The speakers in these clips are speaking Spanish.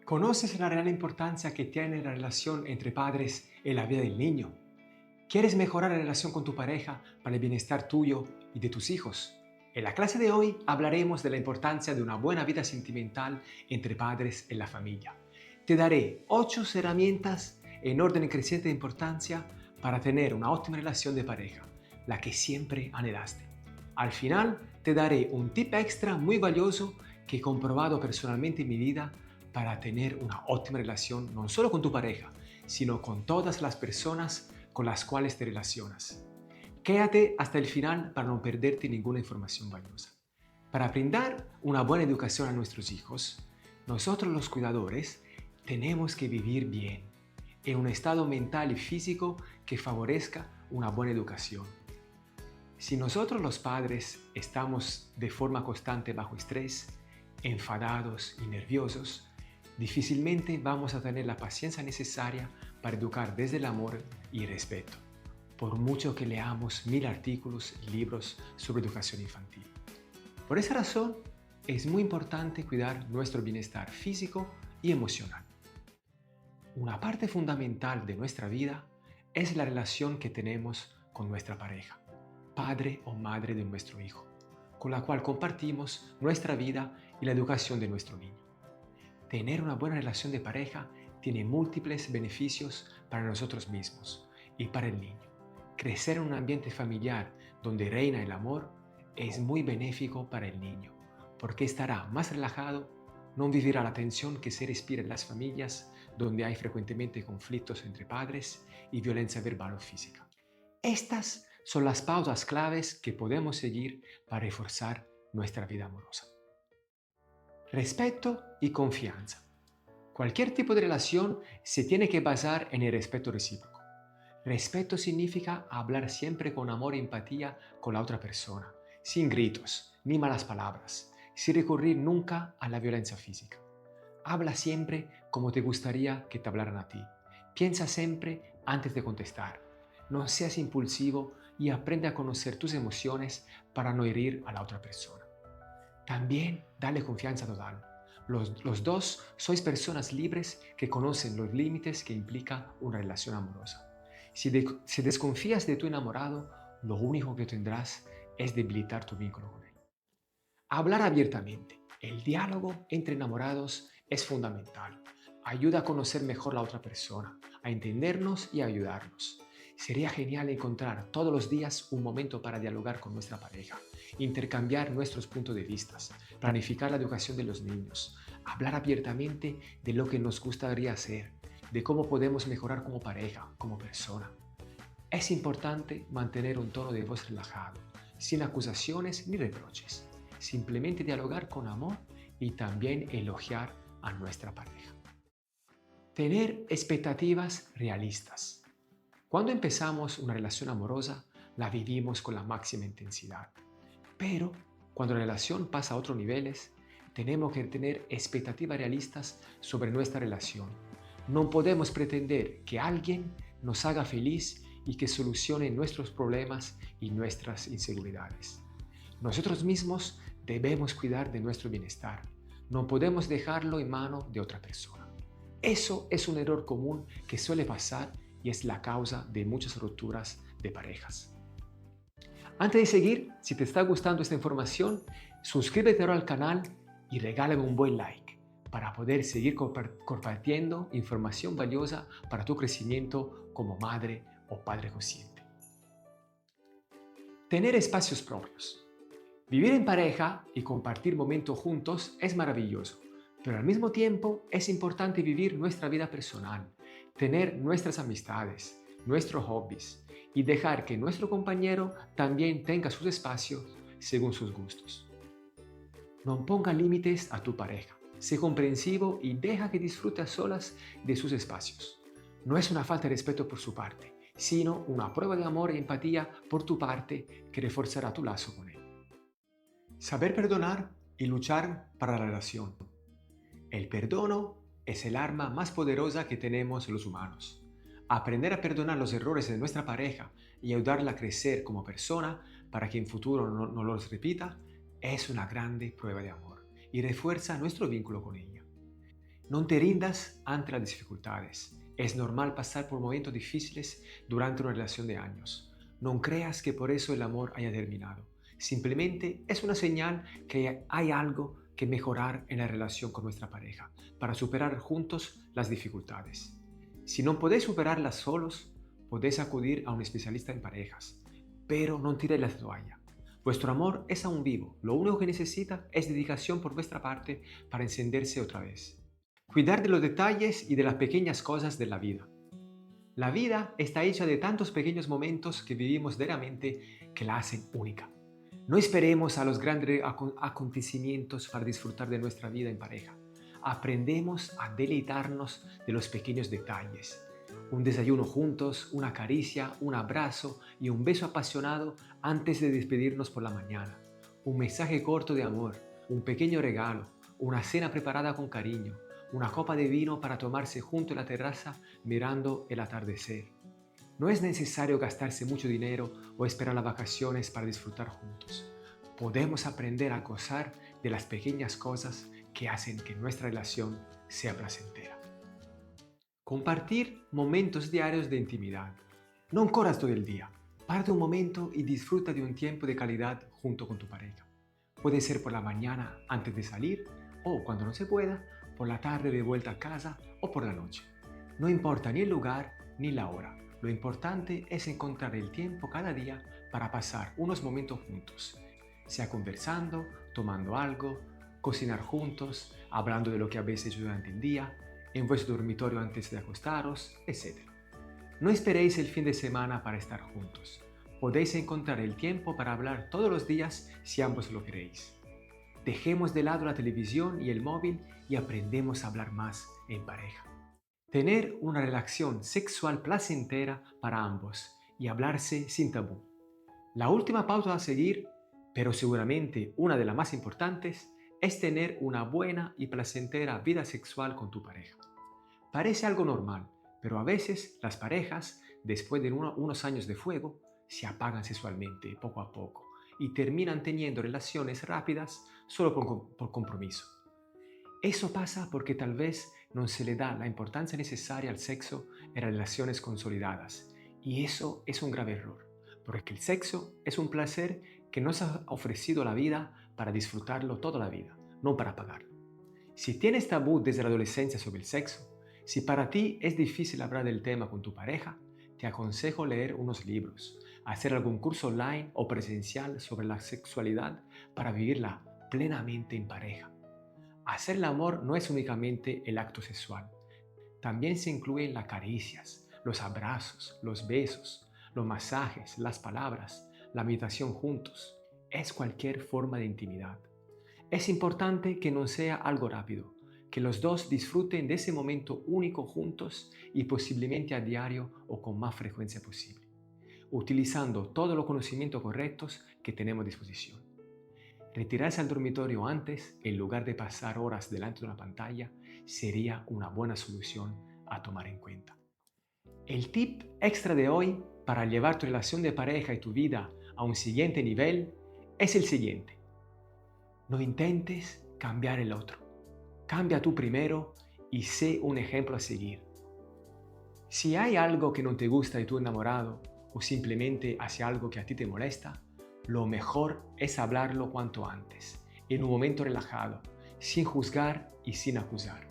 ¿Conoces la real importancia que tiene la relación entre padres en la vida del niño? ¿Quieres mejorar la relación con tu pareja para el bienestar tuyo y de tus hijos? En la clase de hoy hablaremos de la importancia de una buena vida sentimental entre padres en la familia. Te daré 8 herramientas en orden creciente de importancia para tener una óptima relación de pareja, la que siempre anhelaste. Al final te daré un tip extra muy valioso que he comprobado personalmente en mi vida para tener una óptima relación no solo con tu pareja, sino con todas las personas con las cuales te relacionas. Quédate hasta el final para no perderte ninguna información valiosa. Para brindar una buena educación a nuestros hijos, nosotros los cuidadores tenemos que vivir bien, en un estado mental y físico que favorezca una buena educación. Si nosotros los padres estamos de forma constante bajo estrés, enfadados y nerviosos, difícilmente vamos a tener la paciencia necesaria para educar desde el amor y el respeto, por mucho que leamos 1000 artículos y libros sobre educación infantil. Por esa razón, es muy importante cuidar nuestro bienestar físico y emocional. Una parte fundamental de nuestra vida es la relación que tenemos con nuestra pareja, padre o madre de nuestro hijo, con la cual compartimos nuestra vida y la educación de nuestro niño. Tener una buena relación de pareja tiene múltiples beneficios para nosotros mismos y para el niño. Crecer en un ambiente familiar donde reina el amor es muy benéfico para el niño, porque estará más relajado, no vivirá la tensión que se respira en las familias donde hay frecuentemente conflictos entre padres y violencia verbal o física. Estas son las pautas claves que podemos seguir para reforzar nuestra vida amorosa. Respeto y confianza. Cualquier tipo de relación se tiene que basar en el respeto recíproco. Respeto significa hablar siempre con amor y empatía con la otra persona, sin gritos ni malas palabras, sin recurrir nunca a la violencia física. Habla siempre como te gustaría que te hablaran a ti. Piensa siempre antes de contestar. No seas impulsivo y aprende a conocer tus emociones para no herir a la otra persona. También dale confianza total. Los dos sois personas libres que conocen los límites que implica una relación amorosa. Si desconfías de tu enamorado, lo único que tendrás es debilitar tu vínculo con él. Hablar abiertamente. El diálogo entre enamorados es fundamental. Ayuda a conocer mejor a la otra persona, a entendernos y a ayudarnos. Sería genial encontrar todos los días un momento para dialogar con nuestra pareja, intercambiar nuestros puntos de vista, planificar la educación de los niños, hablar abiertamente de lo que nos gustaría hacer, de cómo podemos mejorar como pareja, como persona. Es importante mantener un tono de voz relajado, sin acusaciones ni reproches. Simplemente dialogar con amor y también elogiar a nuestra pareja. Tener expectativas realistas. Cuando empezamos una relación amorosa, la vivimos con la máxima intensidad. Pero cuando la relación pasa a otros niveles, tenemos que tener expectativas realistas sobre nuestra relación. No podemos pretender que alguien nos haga feliz y que solucione nuestros problemas y nuestras inseguridades. Nosotros mismos debemos cuidar de nuestro bienestar. No podemos dejarlo en mano de otra persona. Eso es un error común que suele pasar y es la causa de muchas rupturas de parejas. Antes de seguir, si te está gustando esta información, suscríbete ahora al canal y regálame un buen like para poder seguir compartiendo información valiosa para tu crecimiento como madre o padre consciente. Tener espacios propios. Vivir en pareja y compartir momentos juntos es maravilloso, pero al mismo tiempo es importante vivir nuestra vida personal, tener nuestras amistades, nuestros hobbies y dejar que nuestro compañero también tenga sus espacios según sus gustos. No ponga límites a tu pareja, sé comprensivo y deja que disfrute a solas de sus espacios. No es una falta de respeto por su parte, sino una prueba de amor y empatía por tu parte que reforzará tu lazo con él. Saber perdonar y luchar para la relación. El perdono es el arma más poderosa que tenemos los humanos. Aprender a perdonar los errores de nuestra pareja y ayudarla a crecer como persona para que en futuro no los repita es una grande prueba de amor y refuerza nuestro vínculo con ella. No te rindas ante las dificultades. Es normal pasar por momentos difíciles durante una relación de años. No creas que por eso el amor haya terminado. Simplemente es una señal que hay algo que mejorar en la relación con nuestra pareja para superar juntos las dificultades. Si no podéis superarlas solos, podéis acudir a un especialista en parejas, pero no tiréis la toalla. Vuestro amor es aún vivo. Lo único que necesita es dedicación por vuestra parte para encenderse otra vez. Cuidar de los detalles y de las pequeñas cosas de la vida. La vida está hecha de tantos pequeños momentos que vivimos diariamente que la hacen única. No esperemos a los grandes acontecimientos para disfrutar de nuestra vida en pareja. Aprendemos a deleitarnos de los pequeños detalles. Un desayuno juntos, una caricia, un abrazo y un beso apasionado antes de despedirnos por la mañana. Un mensaje corto de amor, un pequeño regalo, una cena preparada con cariño, una copa de vino para tomarse junto en la terraza mirando el atardecer. No es necesario gastarse mucho dinero o esperar las vacaciones para disfrutar juntos. Podemos aprender a gozar de las pequeñas cosas que hacen que nuestra relación sea placentera. Compartir momentos diarios de intimidad. No corras todo el día. Parte un momento y disfruta de un tiempo de calidad junto con tu pareja. Puede ser por la mañana antes de salir o, cuando no se pueda, por la tarde de vuelta a casa o por la noche. No importa ni el lugar ni la hora. Lo importante es encontrar el tiempo cada día para pasar unos momentos juntos, sea conversando, tomando algo, cocinar juntos, hablando de lo que habéis hecho durante el día, en vuestro dormitorio antes de acostaros, etc. No esperéis el fin de semana para estar juntos. Podéis encontrar el tiempo para hablar todos los días si ambos lo queréis. Dejemos de lado la televisión y el móvil y aprendemos a hablar más en pareja. Tener una relación sexual placentera para ambos y hablarse sin tabú. La última pauta a seguir, pero seguramente una de las más importantes, es tener una buena y placentera vida sexual con tu pareja. Parece algo normal, pero a veces las parejas, después de unos años de fuego, se apagan sexualmente poco a poco y terminan teniendo relaciones rápidas solo por compromiso. Eso pasa porque tal vez no se le da la importancia necesaria al sexo en relaciones consolidadas, y eso es un grave error, porque el sexo es un placer que nos ha ofrecido la vida para disfrutarlo toda la vida, no para pagarlo. Si tienes tabú desde la adolescencia sobre el sexo, si para ti es difícil hablar del tema con tu pareja, te aconsejo leer unos libros, hacer algún curso online o presencial sobre la sexualidad para vivirla plenamente en pareja. Hacer el amor no es únicamente el acto sexual. También se incluyen las caricias, los abrazos, los besos, los masajes, las palabras, la meditación juntos. Es cualquier forma de intimidad. Es importante que no sea algo rápido, que los dos disfruten de ese momento único juntos y posiblemente a diario o con más frecuencia posible, utilizando todos los conocimientos correctos que tenemos a disposición. Retirarse al dormitorio antes, en lugar de pasar horas delante de una pantalla, sería una buena solución a tomar en cuenta. El tip extra de hoy para llevar tu relación de pareja y tu vida a un siguiente nivel es el siguiente. No intentes cambiar el otro. Cambia tú primero y sé un ejemplo a seguir. Si hay algo que no te gusta de tu enamorado o simplemente hace algo que a ti te molesta, lo mejor es hablarlo cuanto antes, en un momento relajado, sin juzgar y sin acusar.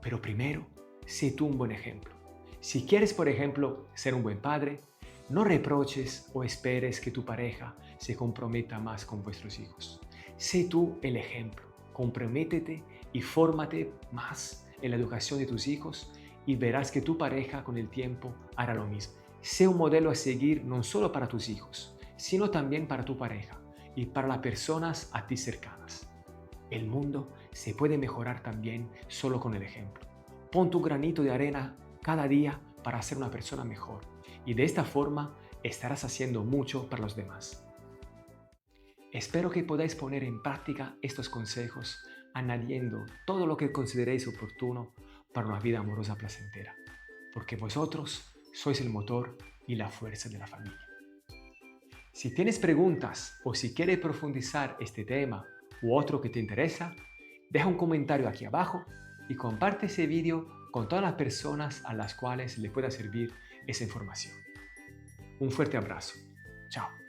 Pero primero, sé tú un buen ejemplo. Si quieres, por ejemplo, ser un buen padre, no reproches o esperes que tu pareja se comprometa más con vuestros hijos. Sé tú el ejemplo. Comprométete y fórmate más en la educación de tus hijos y verás que tu pareja con el tiempo hará lo mismo. Sé un modelo a seguir no solo para tus hijos, sino también para tu pareja y para las personas a ti cercanas. El mundo se puede mejorar también solo con el ejemplo. Pon tu granito de arena cada día para ser una persona mejor y de esta forma estarás haciendo mucho para los demás. Espero que podáis poner en práctica estos consejos, añadiendo todo lo que consideréis oportuno para una vida amorosa placentera, porque vosotros sois el motor y la fuerza de la familia. Si tienes preguntas o si quieres profundizar este tema u otro que te interesa, deja un comentario aquí abajo y comparte ese vídeo con todas las personas a las cuales le pueda servir esa información. Un fuerte abrazo. Chao.